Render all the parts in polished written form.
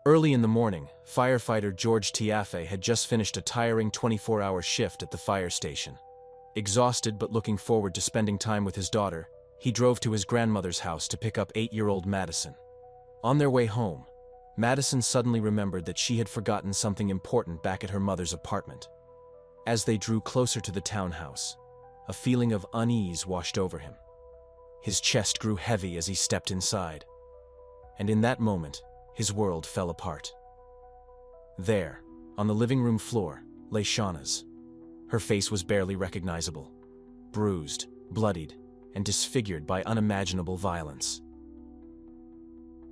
Early in the morning, firefighter George Tiafe had just finished a tiring 24-hour shift at the fire station. Exhausted but looking forward to spending time with his daughter, he drove to his grandmother's house to pick up 8-year-old Madison. On their way home, Madison suddenly remembered that she had forgotten something important back at her mother's apartment. As they drew closer to the townhouse, a feeling of unease washed over him. His chest grew heavy as he stepped inside. And in that moment, his world fell apart. There, on the living room floor, lay Shauna's. Her face was barely recognizable, bruised, bloodied, and disfigured by unimaginable violence.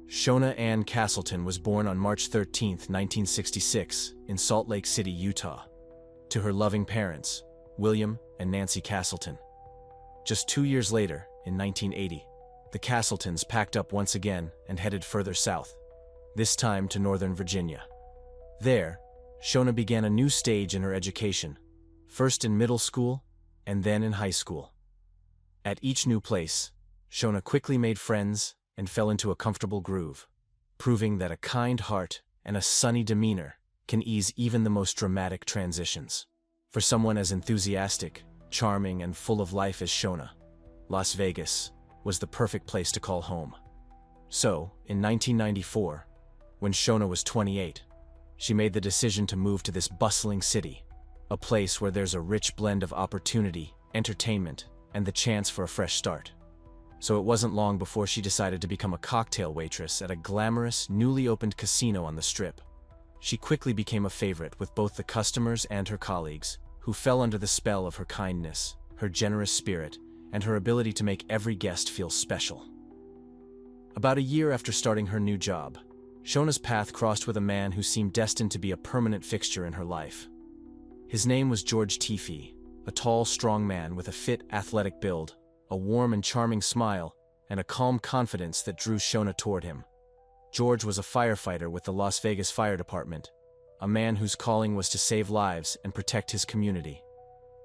Shauna Ann Castleton was born on March 13, 1966, in Salt Lake City, Utah, to her loving parents, William and Nancy Castleton. Just 2 years later, in 1980, the Castletons packed up once again and headed further south, this time to Northern Virginia. There, Shauna began a new stage in her education, first in middle school and then in high school. At each new place, Shauna quickly made friends and fell into a comfortable groove, proving that a kind heart and a sunny demeanor can ease even the most dramatic transitions. For someone as enthusiastic, charming, and full of life as Shauna, Las Vegas was the perfect place to call home. So, in 1994, when Shauna was 28, she made the decision to move to this bustling city, a place where there's a rich blend of opportunity, entertainment, and the chance for a fresh start. So it wasn't long before she decided to become a cocktail waitress at a glamorous, newly opened casino on the Strip. She quickly became a favorite with both the customers and her colleagues, who fell under the spell of her kindness, her generous spirit, and her ability to make every guest feel special. About a year after starting her new job, Shauna's path crossed with a man who seemed destined to be a permanent fixture in her life. His name was George Tiafe, a tall, strong man with a fit, athletic build, a warm and charming smile, and a calm confidence that drew Shauna toward him. George was a firefighter with the Las Vegas Fire Department, a man whose calling was to save lives and protect his community.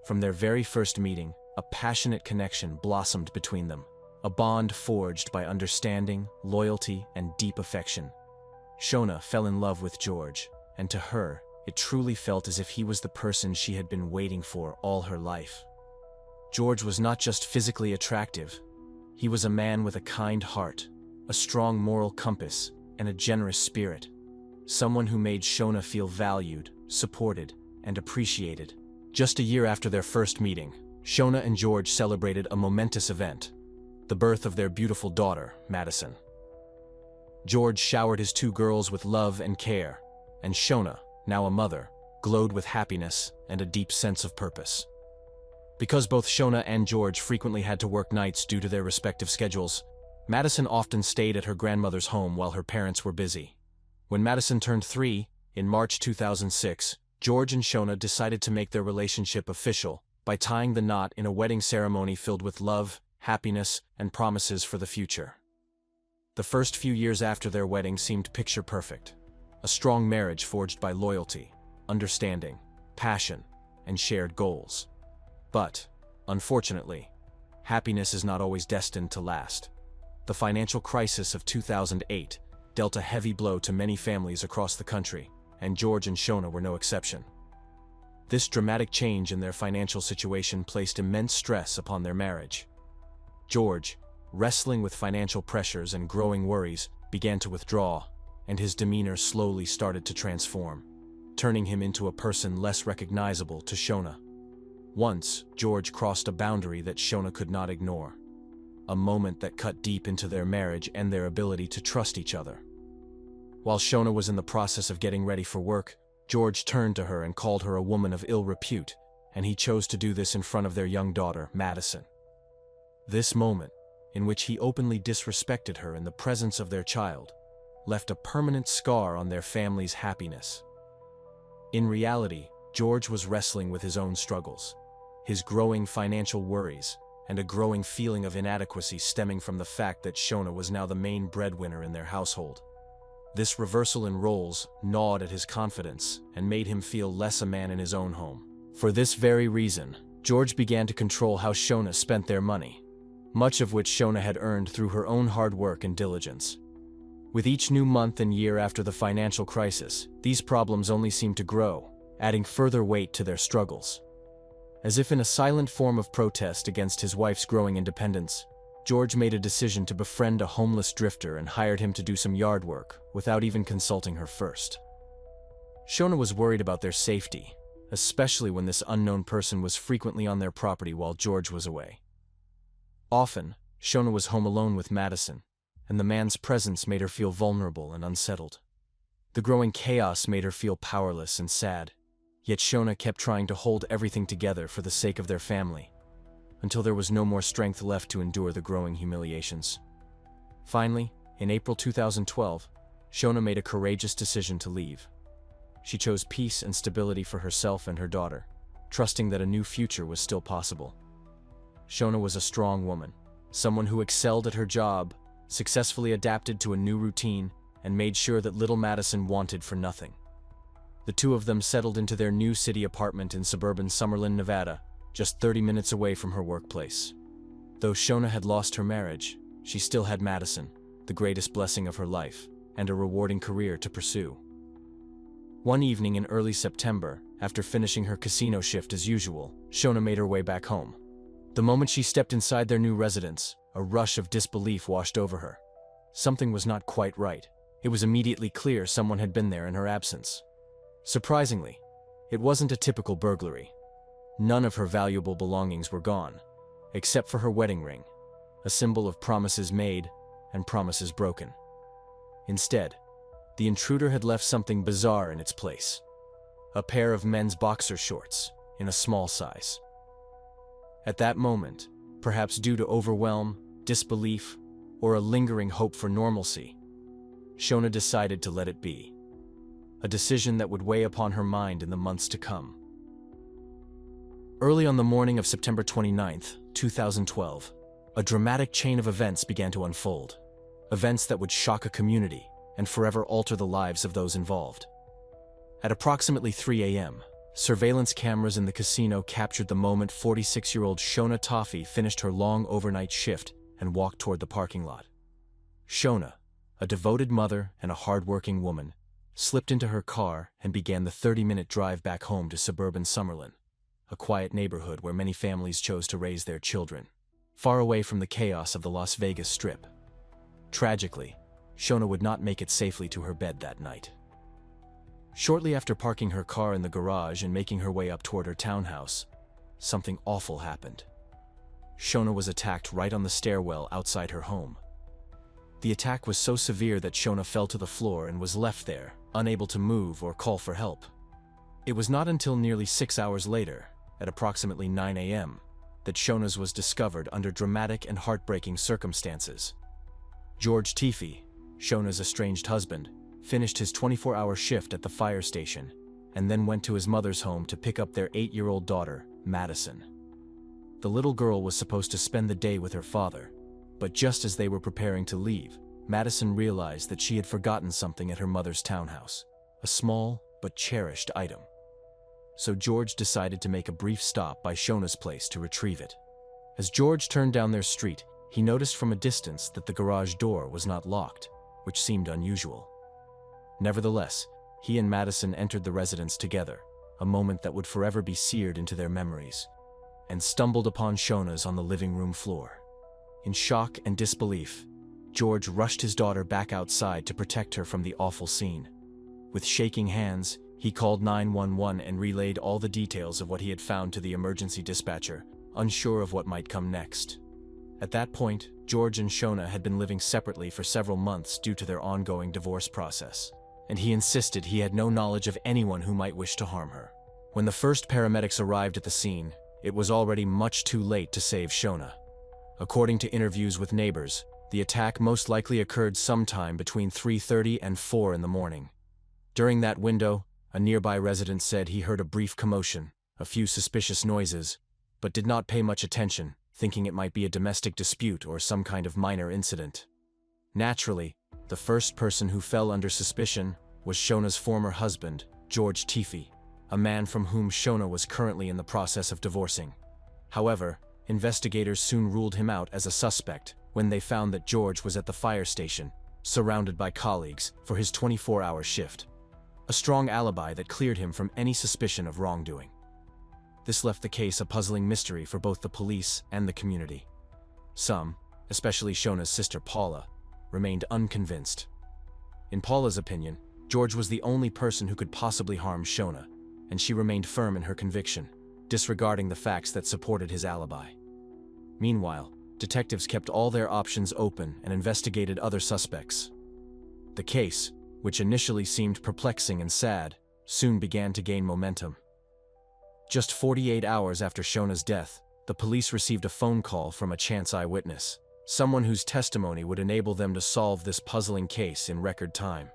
From their very first meeting, a passionate connection blossomed between them, a bond forged by understanding, loyalty, and deep affection. Shauna fell in love with George, and to her, it truly felt as if he was the person she had been waiting for all her life. George was not just physically attractive. He was a man with a kind heart, a strong moral compass, and a generous spirit. Someone who made Shauna feel valued, supported, and appreciated. Just a year after their first meeting, Shauna and George celebrated a momentous event, the birth of their beautiful daughter, Madison. George showered his two girls with love and care, and Shauna, now a mother, glowed with happiness and a deep sense of purpose. Because both Shauna and George frequently had to work nights due to their respective schedules, Madison often stayed at her grandmother's home while her parents were busy. When Madison turned 3, in March 2006, George and Shauna decided to make their relationship official by tying the knot in a wedding ceremony filled with love, happiness, and promises for the future. The first few years after their wedding seemed picture perfect, a strong marriage forged by loyalty, understanding, passion, and shared goals. But, unfortunately, happiness is not always destined to last. The financial crisis of 2008 dealt a heavy blow to many families across the country, and George and Shauna were no exception. This dramatic change in their financial situation placed immense stress upon their marriage. George, wrestling with financial pressures and growing worries, began to withdraw, and his demeanor slowly started to transform, turning him into a person less recognizable to Shauna. Once, George crossed a boundary that Shauna could not ignore, a moment that cut deep into their marriage and their ability to trust each other. While Shauna was in the process of getting ready for work, George turned to her and called her a woman of ill repute, and he chose to do this in front of their young daughter, Madison. This moment, in which he openly disrespected her in the presence of their child, left a permanent scar on their family's happiness. In reality, George was wrestling with his own struggles, his growing financial worries, and a growing feeling of inadequacy stemming from the fact that Shauna was now the main breadwinner in their household. This reversal in roles gnawed at his confidence and made him feel less a man in his own home. For this very reason, George began to control how Shauna spent their money, much of which Shauna had earned through her own hard work and diligence. With each new month and year after the financial crisis, these problems only seemed to grow, adding further weight to their struggles. As if in a silent form of protest against his wife's growing independence, George made a decision to befriend a homeless drifter and hired him to do some yard work, without even consulting her first. Shona was worried about their safety, especially when this unknown person was frequently on their property while George was away. Often, Shona was home alone with Madison, and the man's presence made her feel vulnerable and unsettled. The growing chaos made her feel powerless and sad, yet Shona kept trying to hold everything together for the sake of their family, until there was no more strength left to endure the growing humiliations. Finally, in April 2012, Shona made a courageous decision to leave. She chose peace and stability for herself and her daughter, trusting that a new future was still possible. Shona was a strong woman, someone who excelled at her job, successfully adapted to a new routine, and made sure that little Madison wanted for nothing. The two of them settled into their new city apartment in suburban Summerlin, Nevada, just 30 minutes away from her workplace. Though Shona had lost her marriage, she still had Madison, the greatest blessing of her life, and a rewarding career to pursue. One evening in early September, after finishing her casino shift as usual, Shona made her way back home. The moment she stepped inside their new residence, a rush of disbelief washed over her. Something was not quite right. It was immediately clear someone had been there in her absence. Surprisingly, it wasn't a typical burglary. None of her valuable belongings were gone, except for her wedding ring, a symbol of promises made and promises broken. Instead, the intruder had left something bizarre in its place: a pair of men's boxer shorts in a small size. At that moment, perhaps due to overwhelm, disbelief, or a lingering hope for normalcy, Shona decided to let it be. A decision that would weigh upon her mind in the months to come. Early on the morning of September 29, 2012, a dramatic chain of events began to unfold. Events that would shock a community and forever alter the lives of those involved. At approximately 3 a.m., surveillance cameras in the casino captured the moment 46-year-old Shona Toffee finished her long overnight shift and walked toward the parking lot. Shona, a devoted mother and a hard-working woman, slipped into her car and began the 30-minute drive back home to suburban Summerlin, a quiet neighborhood where many families chose to raise their children, far away from the chaos of the Las Vegas Strip. Tragically, Shona would not make it safely to her bed that night. Shortly after parking her car in the garage and making her way up toward her townhouse, something awful happened. Shona was attacked right on the stairwell outside her home. The attack was so severe that Shona fell to the floor and was left there, unable to move or call for help. It was not until nearly 6 hours later, at approximately 9 a.m., that Shona's was discovered under dramatic and heartbreaking circumstances. George Toffee, Shona's estranged husband, finished his 24-hour shift at the fire station and then went to his mother's home to pick up their 8-year-old daughter, Madison. The little girl was supposed to spend the day with her father, but just as they were preparing to leave, Madison realized that she had forgotten something at her mother's townhouse, a small but cherished item. So George decided to make a brief stop by Shona's place to retrieve it. As George turned down their street, he noticed from a distance that the garage door was not locked, which seemed unusual. Nevertheless, he and Madison entered the residence together, a moment that would forever be seared into their memories, and stumbled upon Shona's on the living room floor. In shock and disbelief, George rushed his daughter back outside to protect her from the awful scene. With shaking hands, he called 911 and relayed all the details of what he had found to the emergency dispatcher, unsure of what might come next. At that point, George and Shona had been living separately for several months due to their ongoing divorce process, and he insisted he had no knowledge of anyone who might wish to harm her. When the first paramedics arrived at the scene, it was already much too late to save Shona. According to interviews with neighbors, the attack most likely occurred sometime between 3:30 and 4 in the morning. During that window, a nearby resident said he heard a brief commotion, a few suspicious noises, but did not pay much attention, thinking it might be a domestic dispute or some kind of minor incident. Naturally, the first person who fell under suspicion was Shona's former husband, George Toffee, a man from whom Shona was currently in the process of divorcing. However, investigators soon ruled him out as a suspect when they found that George was at the fire station, surrounded by colleagues, for his 24-hour shift. A strong alibi that cleared him from any suspicion of wrongdoing. This left the case a puzzling mystery for both the police and the community. Some, especially Shona's sister Paula, remained unconvinced. In Paula's opinion, George was the only person who could possibly harm Shona, and she remained firm in her conviction, disregarding the facts that supported his alibi. Meanwhile, detectives kept all their options open and investigated other suspects. The case, which initially seemed perplexing and sad, soon began to gain momentum. Just 48 hours after Shona's death, the police received a phone call from a chance eyewitness, someone whose testimony would enable them to solve this puzzling case in record time.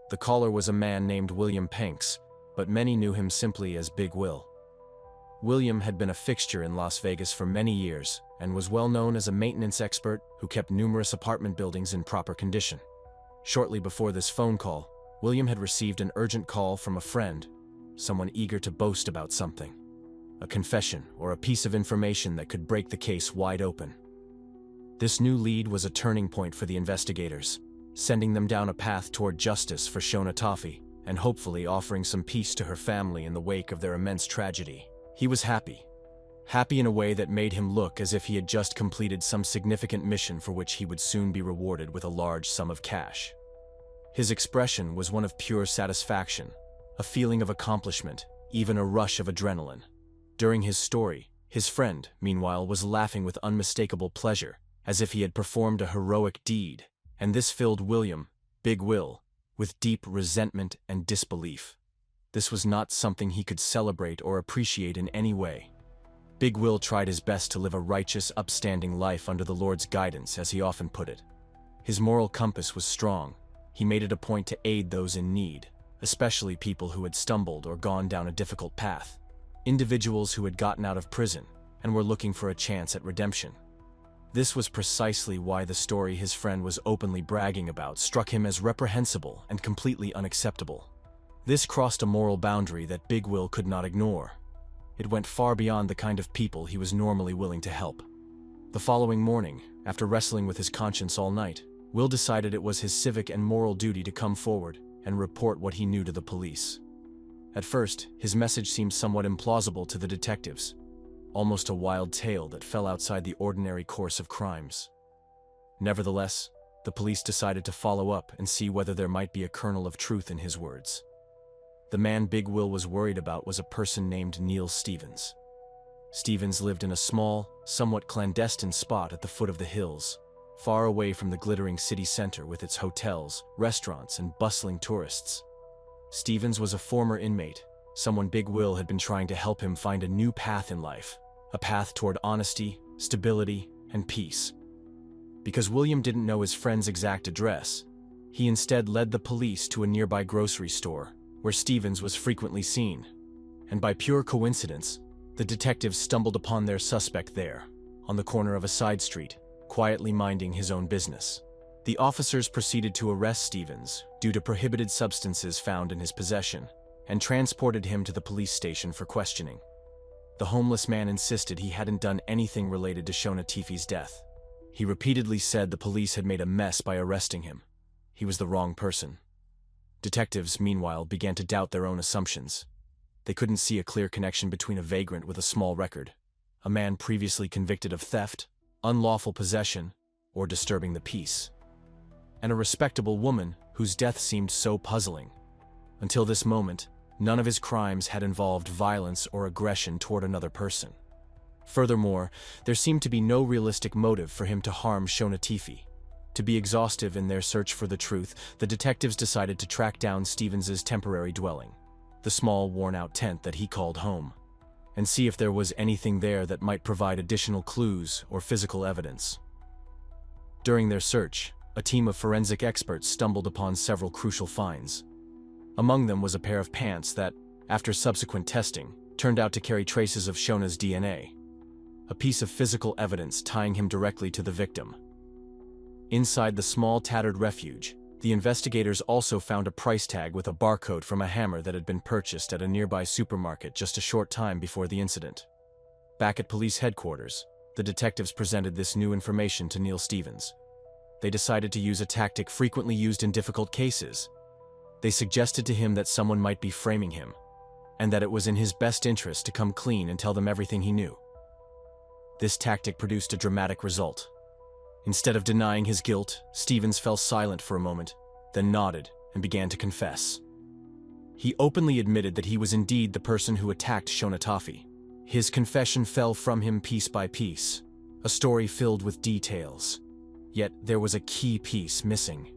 The caller was a man named William Penks, but many knew him simply as Big Will. William had been a fixture in Las Vegas for many years and was well known as a maintenance expert who kept numerous apartment buildings in proper condition. Shortly before this phone call, William had received an urgent call from a friend, someone eager to boast about something. A confession or a piece of information that could break the case wide open. This new lead was a turning point for the investigators, sending them down a path toward justice for Shona Toffee, and hopefully offering some peace to her family in the wake of their immense tragedy. He was happy. Happy in a way that made him look as if he had just completed some significant mission for which he would soon be rewarded with a large sum of cash. His expression was one of pure satisfaction, a feeling of accomplishment, even a rush of adrenaline. During his story, his friend, meanwhile, was laughing with unmistakable pleasure, as if he had performed a heroic deed, and this filled William, Big Will, with deep resentment and disbelief. This was not something he could celebrate or appreciate in any way. Big Will tried his best to live a righteous, upstanding life under the Lord's guidance, as he often put it. His moral compass was strong. He made it a point to aid those in need, especially people who had stumbled or gone down a difficult path, individuals who had gotten out of prison and were looking for a chance at redemption. This was precisely why the story his friend was openly bragging about struck him as reprehensible and completely unacceptable. This crossed a moral boundary that Big Will could not ignore. It went far beyond the kind of people he was normally willing to help. The following morning, after wrestling with his conscience all night, Will decided it was his civic and moral duty to come forward and report what he knew to the police. At first, his message seemed somewhat implausible to the detectives, almost a wild tale that fell outside the ordinary course of crimes. Nevertheless, the police decided to follow up and see whether there might be a kernel of truth in his words. The man Big Will was worried about was a person named Neil Stevens. Stevens lived in a small, somewhat clandestine spot at the foot of the hills, far away from the glittering city center with its hotels, restaurants, and bustling tourists. Stevens was a former inmate, someone Big Will had been trying to help him find a new path in life, a path toward honesty, stability, and peace. Because William didn't know his friend's exact address, he instead led the police to a nearby grocery store, where Stevens was frequently seen. And by pure coincidence, the detectives stumbled upon their suspect there, on the corner of a side street, quietly minding his own business. The officers proceeded to arrest Stevens due to prohibited substances found in his possession, and transported him to the police station for questioning. The homeless man insisted he hadn't done anything related to Shona Toffee's death. He repeatedly said the police had made a mess by arresting him. He was the wrong person. Detectives, meanwhile, began to doubt their own assumptions. They couldn't see a clear connection between a vagrant with a small record, a man previously convicted of theft, unlawful possession, or disturbing the peace, and a respectable woman whose death seemed so puzzling. Until this moment, none of his crimes had involved violence or aggression toward another person. Furthermore, there seemed to be no realistic motive for him to harm Shona Toffee. To be exhaustive in their search for the truth, the detectives decided to track down Stevens's temporary dwelling, the small, worn-out tent that he called home, and see if there was anything there that might provide additional clues or physical evidence. During their search, a team of forensic experts stumbled upon several crucial finds. Among them was a pair of pants that, after subsequent testing, turned out to carry traces of Shona's DNA, a piece of physical evidence tying him directly to the victim. Inside the small, tattered refuge, the investigators also found a price tag with a barcode from a hammer that had been purchased at a nearby supermarket just a short time before the incident. Back at police headquarters, the detectives presented this new information to Neil Stevens. they decided to use a tactic frequently used in difficult cases. They suggested to him that someone might be framing him, and that it was in his best interest to come clean and tell them everything he knew. This tactic produced a dramatic result. Instead of denying his guilt, Stevens fell silent for a moment, then nodded and began to confess. He openly admitted that he was indeed the person who attacked Shona Taffy. His confession fell from him piece by piece, a story filled with details. Yet there was a key piece missing.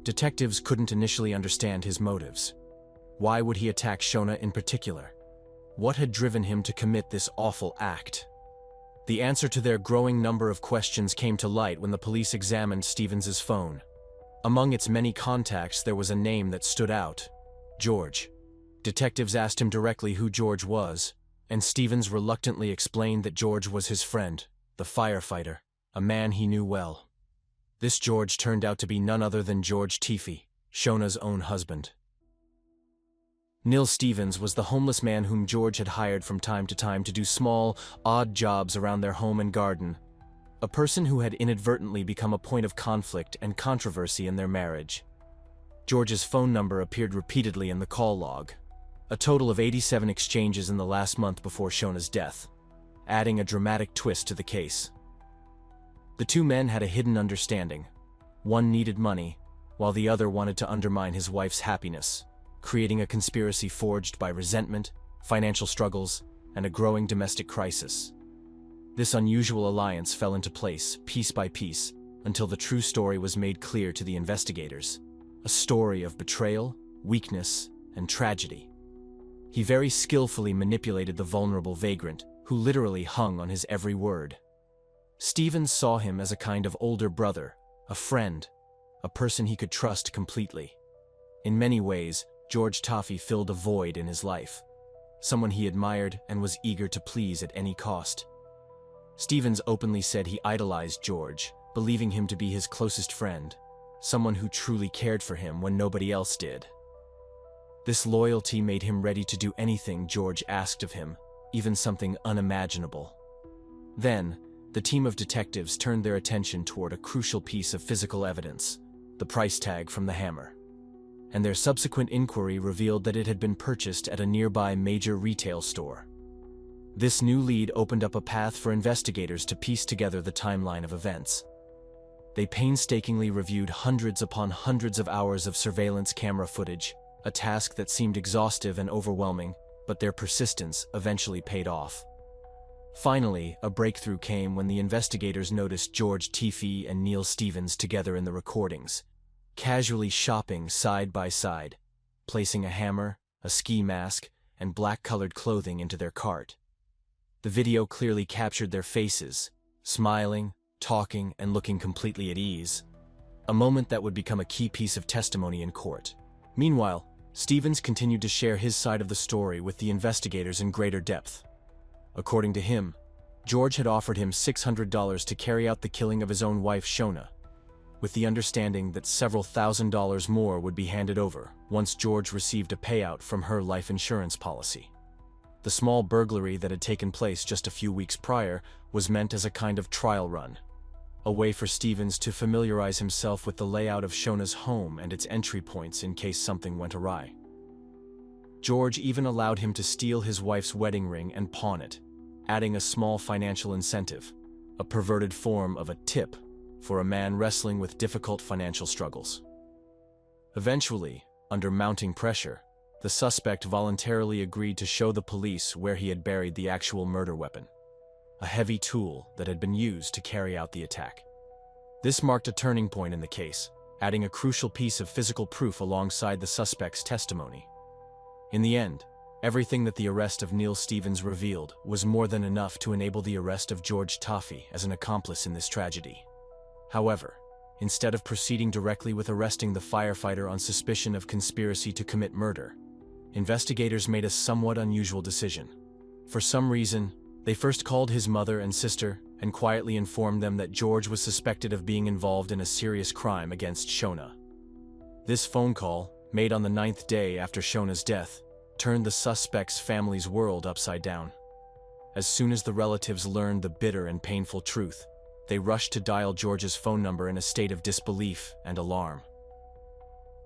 Detectives couldn't initially understand his motives. Why would he attack Shona in particular? What had driven him to commit this awful act? The answer to their growing number of questions came to light when the police examined Stevens's phone. Among its many contacts, there was a name that stood out: George. Detectives asked him directly who George was, and Stevens reluctantly explained that George was his friend, the firefighter, a man he knew well. This George turned out to be none other than George Taffy, Shona's own husband. Neil Stevens was the homeless man whom George had hired from time to time to do small, odd jobs around their home and garden, a person who had inadvertently become a point of conflict and controversy in their marriage. George's phone number appeared repeatedly in the call log, a total of 87 exchanges in the last month before Shona's death, adding a dramatic twist to the case. The two men had a hidden understanding. One needed money, while the other wanted to undermine his wife's happiness, creating a conspiracy forged by resentment, financial struggles, and a growing domestic crisis. This unusual alliance fell into place, piece by piece, until the true story was made clear to the investigators. A story of betrayal, weakness, and tragedy. He very skillfully manipulated the vulnerable vagrant, who literally hung on his every word. Stevens saw him as a kind of older brother, a friend, a person he could trust completely. In many ways, George Taffy filled a void in his life, someone he admired and was eager to please at any cost. Stevens openly said he idolized George, believing him to be his closest friend, someone who truly cared for him when nobody else did. This loyalty made him ready to do anything George asked of him, even something unimaginable. Then, the team of detectives turned their attention toward a crucial piece of physical evidence, the price tag from the hammer. And their subsequent inquiry revealed that it had been purchased at a nearby major retail store. This new lead opened up a path for investigators to piece together the timeline of events. They painstakingly reviewed hundreds upon hundreds of hours of surveillance camera footage, a task that seemed exhaustive and overwhelming, but their persistence eventually paid off. Finally, a breakthrough came when the investigators noticed George Taffy and Neil Stevens together in the recordings, casually shopping side by side, placing a hammer, a ski mask, and black-colored clothing into their cart. The video clearly captured their faces, smiling, talking, and looking completely at ease, a moment that would become a key piece of testimony in court. Meanwhile, Stevens continued to share his side of the story with the investigators in greater depth. According to him, George had offered him $600 to carry out the killing of his own wife Shona, with the understanding that several $1,000s more would be handed over once George received a payout from her life insurance policy. The small burglary that had taken place just a few weeks prior was meant as a kind of trial run, a way for Stevens to familiarize himself with the layout of Shona's home and its entry points in case something went awry. George even allowed him to steal his wife's wedding ring and pawn it, adding a small financial incentive, a perverted form of a tip for a man wrestling with difficult financial struggles. Eventually, under mounting pressure, the suspect voluntarily agreed to show the police where he had buried the actual murder weapon, a heavy tool that had been used to carry out the attack. This marked a turning point in the case, adding a crucial piece of physical proof alongside the suspect's testimony. In the end, everything that the arrest of Neil Stevens revealed was more than enough to enable the arrest of George Taffy as an accomplice in this tragedy. However, instead of proceeding directly with arresting the firefighter on suspicion of conspiracy to commit murder, investigators made a somewhat unusual decision. For some reason, they first called his mother and sister and quietly informed them that George was suspected of being involved in a serious crime against Shona. This phone call, made on the 9th day after Shona's death, turned the suspect's family's world upside down. As soon as the relatives learned the bitter and painful truth, they rushed to dial George's phone number in a state of disbelief and alarm.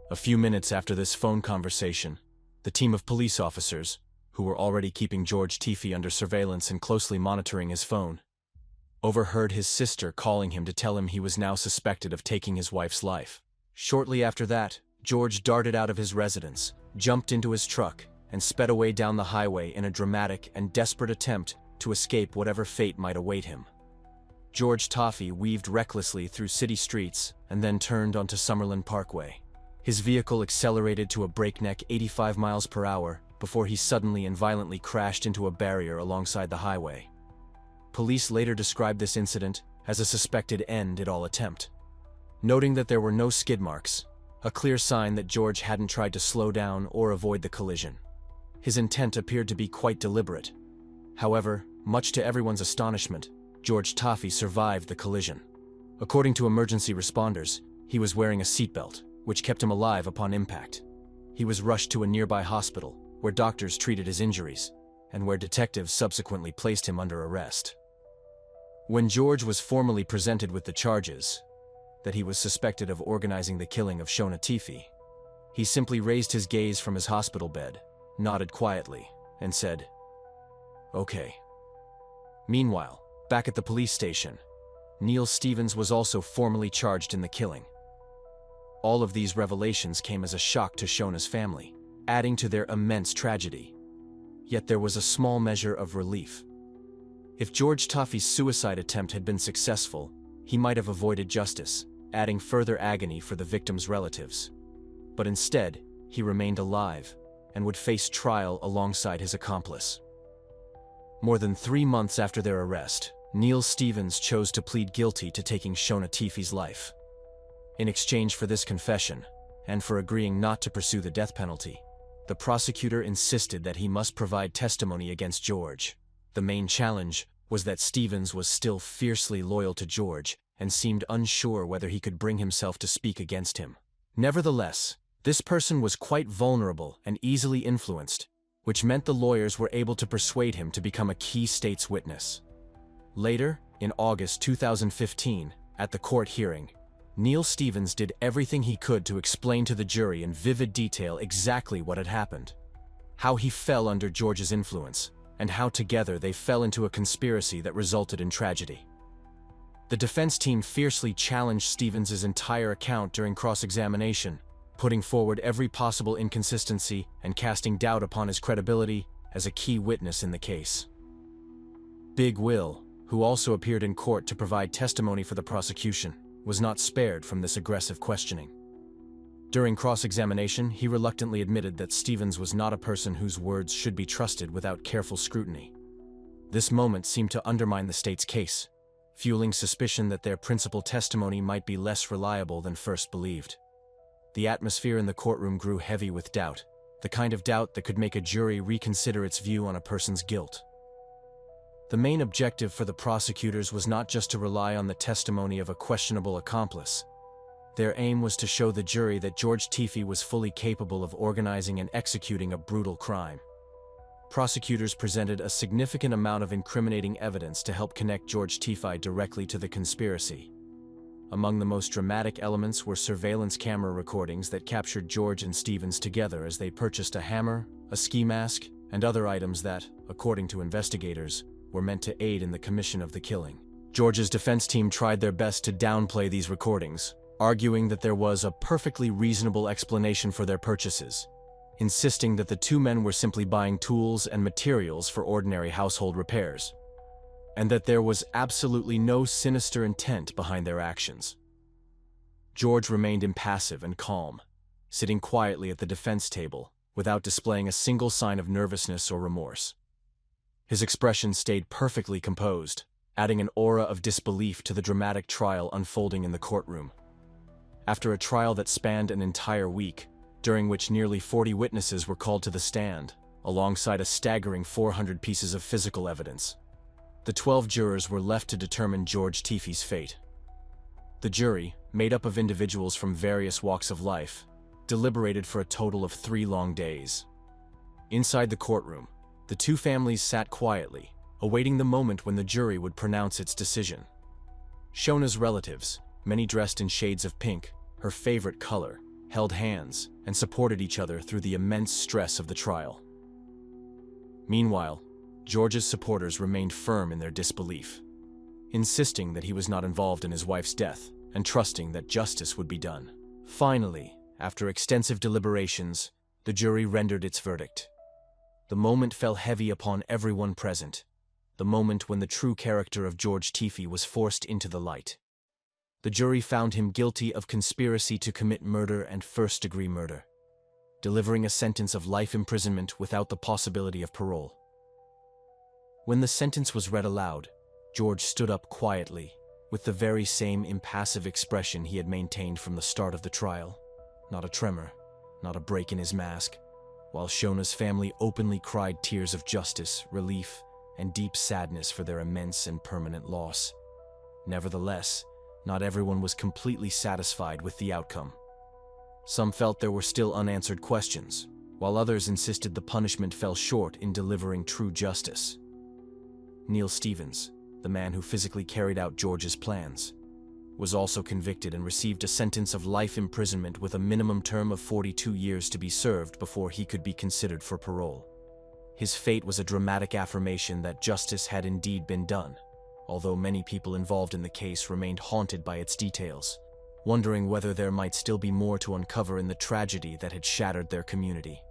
A few minutes after this phone conversation, the team of police officers, who were already keeping George Teefey under surveillance and closely monitoring his phone, overheard his sister calling him to tell him he was now suspected of taking his wife's life. Shortly after that, George darted out of his residence, jumped into his truck, and sped away down the highway in a dramatic and desperate attempt to escape whatever fate might await him. George Teefey weaved recklessly through city streets and then turned onto Summerlin Parkway. His vehicle accelerated to a breakneck 85 miles per hour before he suddenly and violently crashed into a barrier alongside the highway. Police later described this incident as a suspected end-it-all attempt, noting that there were no skid marks, a clear sign that George hadn't tried to slow down or avoid the collision. His intent appeared to be quite deliberate. However, much to everyone's astonishment, George Teefey survived the collision. According to emergency responders, he was wearing a seatbelt, which kept him alive upon impact. He was rushed to a nearby hospital, where doctors treated his injuries, and where detectives subsequently placed him under arrest. When George was formally presented with the charges, that he was suspected of organizing the killing of Shona Teefey, he simply raised his gaze from his hospital bed, nodded quietly, and said, "Okay." Meanwhile, back at the police station, Neil Stevens was also formally charged in the killing. All of these revelations came as a shock to Shona's family, adding to their immense tragedy. Yet there was a small measure of relief. If George Teefey's suicide attempt had been successful, he might have avoided justice, adding further agony for the victims' relatives. But instead, he remained alive and would face trial alongside his accomplice. More than 3 months after their arrest, Neil Stevens chose to plead guilty to taking Shona Teefey's life. In exchange for this confession, and for agreeing not to pursue the death penalty, the prosecutor insisted that he must provide testimony against George. The main challenge was that Stevens was still fiercely loyal to George and seemed unsure whether he could bring himself to speak against him. Nevertheless, this person was quite vulnerable and easily influenced, which meant the lawyers were able to persuade him to become a key state's witness. Later, in August 2015, at the court hearing, Neil Stevens did everything he could to explain to the jury in vivid detail exactly what had happened, how he fell under George's influence, and how together they fell into a conspiracy that resulted in tragedy. The defense team fiercely challenged Stevens' entire account during cross-examination, putting forward every possible inconsistency and casting doubt upon his credibility as a key witness in the case. Big Will, who also appeared in court to provide testimony for the prosecution, was not spared from this aggressive questioning. During cross-examination, he reluctantly admitted that Stevens was not a person whose words should be trusted without careful scrutiny. This moment seemed to undermine the state's case, fueling suspicion that their principal testimony might be less reliable than first believed. The atmosphere in the courtroom grew heavy with doubt, the kind of doubt that could make a jury reconsider its view on a person's guilt. The main objective for the prosecutors was not just to rely on the testimony of a questionable accomplice. Their aim was to show the jury that George Teefey was fully capable of organizing and executing a brutal crime. Prosecutors presented a significant amount of incriminating evidence to help connect George Teefey directly to the conspiracy. Among the most dramatic elements were surveillance camera recordings that captured George and Stevens together as they purchased a hammer, a ski mask, and other items that, according to investigators, were meant to aid in the commission of the killing. George's defense team tried their best to downplay these recordings, arguing that there was a perfectly reasonable explanation for their purchases, insisting that the two men were simply buying tools and materials for ordinary household repairs, and that there was absolutely no sinister intent behind their actions. George remained impassive and calm, sitting quietly at the defense table without displaying a single sign of nervousness or remorse. His expression stayed perfectly composed, adding an aura of disbelief to the dramatic trial unfolding in the courtroom. After a trial that spanned an entire week, during which nearly 40 witnesses were called to the stand, alongside a staggering 400 pieces of physical evidence, the 12 jurors were left to determine George Teefey's fate. The jury, made up of individuals from various walks of life, deliberated for a total of 3 long days. Inside the courtroom, the two families sat quietly, awaiting the moment when the jury would pronounce its decision. Shona's relatives, many dressed in shades of pink, her favorite color, held hands and supported each other through the immense stress of the trial. Meanwhile, George's supporters remained firm in their disbelief, insisting that he was not involved in his wife's death and trusting that justice would be done. Finally, after extensive deliberations, the jury rendered its verdict. The moment fell heavy upon everyone present, the moment when the true character of George Teefey was forced into the light. The jury found him guilty of conspiracy to commit murder and first-degree murder, delivering a sentence of life imprisonment without the possibility of parole. When the sentence was read aloud, George stood up quietly, with the very same impassive expression he had maintained from the start of the trial. Not a tremor, not a break in his mask, while Shona's family openly cried tears of justice, relief, and deep sadness for their immense and permanent loss. Nevertheless, not everyone was completely satisfied with the outcome. Some felt there were still unanswered questions, while others insisted the punishment fell short in delivering true justice. Neil Stevens, the man who physically carried out George's plans, was also convicted and received a sentence of life imprisonment with a minimum term of 42 years to be served before he could be considered for parole. His fate was a dramatic affirmation that justice had indeed been done, although many people involved in the case remained haunted by its details, wondering whether there might still be more to uncover in the tragedy that had shattered their community.